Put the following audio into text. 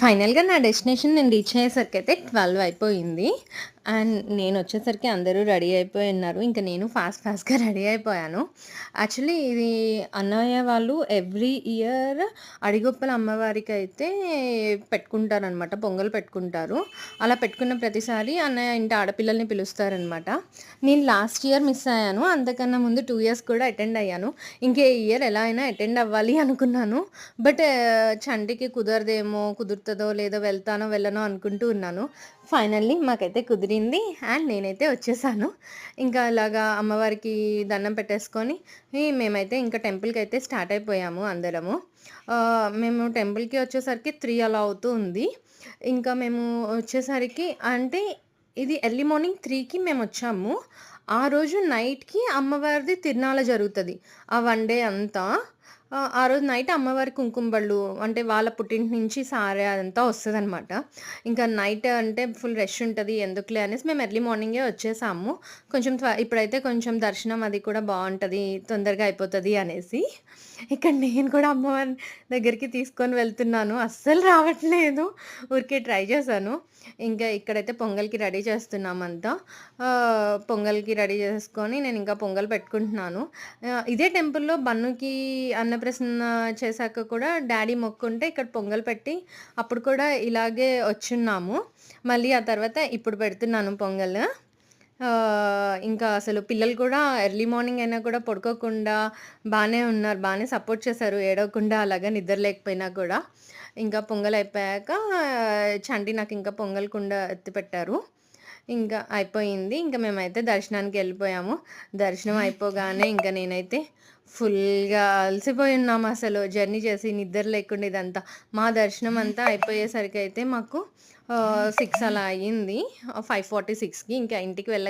ఫైనల్‌గా నా డెస్టినేషన్ నేను రీచ్ అయ్యేసరికయితే 12 అయిపోయింది. అండ్ నేనొచ్చేసరికి అందరూ రెడీ అయిపోయి ఉన్నారు. ఇంక నేను ఫాస్ట్‌గా రెడీ అయిపోయాను. యాక్చువల్లీ ఇది అన్నయ్య వాళ్ళు ఎవ్రీ ఇయర్ అడిగొప్పల అమ్మవారికైతే పెట్టుకుంటారనమాట. పొంగల్ పెట్టుకుంటారు. అలా పెట్టుకున్న ప్రతిసారి అన్నయ్య ఇంటి ఆడపిల్లల్ని పిలుస్తారనమాట. నేను లాస్ట్ ఇయర్ మిస్ అయ్యాను. అంతకన్నా ముందు 2 ఇయర్స్ కూడా అటెండ్ అయ్యాను. ఇంక ఈ ఇయర్ ఎలా అయినా అటెండ్ అవ్వాలి అనుకున్నాను. బట్ చంటికి కుదరదేమో, కుదురుతదో లేదో, వెళ్తానో వెళ్ళనో అనుకుంటూ ఉన్నాను. ఫైనల్లీ మాకైతే కుదిరింది. అండ్ నేనైతే వచ్చేసాను. ఇంకా అలాగా అమ్మవారికి దండం పెట్టేసుకొని మేమైతే ఇంకా టెంపుల్‌కైతే స్టార్ట్ అయిపోయాము అందరము. మేము టెంపుల్‌కి వచ్చేసరికి 3 అలా అవుతూ ఉంది. ఇంకా మేము వచ్చేసరికి అంటే ఇది ఎర్లీ మార్నింగ్ 3కి మేమొచ్చాము. ఆ రోజు నైట్‌కి అమ్మవారిది తిరునాల జరుగుతది. ఆ 1 డే అంతా. ఆ రోజు నైట్ అమ్మవారి కుంకుమ బళ్ళు అంటే వాళ్ళ పుట్టింటి నుంచి సారె అదంతా వస్తదనమాట. ఇంకా నైట్ అంటే ఫుల్ రష్ ఉంటది. ఎందుకులే అనేసి మేము ఎర్లీ మార్నింగే వచ్చేసాము. కొంచెం ఇప్పుడైతే కొంచెం దర్శనం అది కూడా బావుంటది. తొందరగా అయిపోతది అనేసి. ఇక్కడ నేను కూడా అమ్మవారి దగ్గరికి తీసుకొని వెళ్తున్నాను. అస్సలు రావట్లేదు. ఊరికే ట్రై చేశాను. ఇంకా ఇక్కడైతే పొంగల్‌కి రెడీ చేస్తున్నామంతా. పొంగల్‌కి రెడీ చేసుకొని నేనింకా పొంగల్ పెట్టుకుంటున్నాను. ఇదే టెంపుల్‌లో బన్నుకి అన్నప్రసన్న చేశాక కూడా డ్యాడీ మొక్కుంటే ఇక్కడ పొంగల్ పెట్టి అప్పుడు కూడా ఇలాగే వచ్చున్నాము. మళ్ళీ ఆ తర్వాత ఇప్పుడు పెడుతున్నాను పొంగల్. ఇంకా అసలు పిల్లలు కూడా ఎర్లీ మార్నింగ్ అయినా కూడా పడుకోకుండా బానే ఉన్నారు. బానే సపోర్ట్ చేశారు. ఏడవకుండా అలాగా నిద్ర లేకపోయినా కూడా. ఇంకా పొంగలయిపోయాక చంటి నాకింకా పొంగల్ కుండ ఎత్తిపెట్టారు. ఇంకా అయిపోయింది. ఇంక మేమైతే దర్శనానికెళ్ళిపోయాము. దర్శనం అయిపోగానే ఇంక నేనైతే ఫుల్‌గా అలసిపోయున్నామసలు. జర్నీ చేసి నిద్ర లేకుండా ఇదంతా. మా దర్శనం అంతా అయిపోయేసరికయితే మాకు 6 అలా అయ్యింది. 5:46కి ఇంకా ఇంటికి వెళ్ళ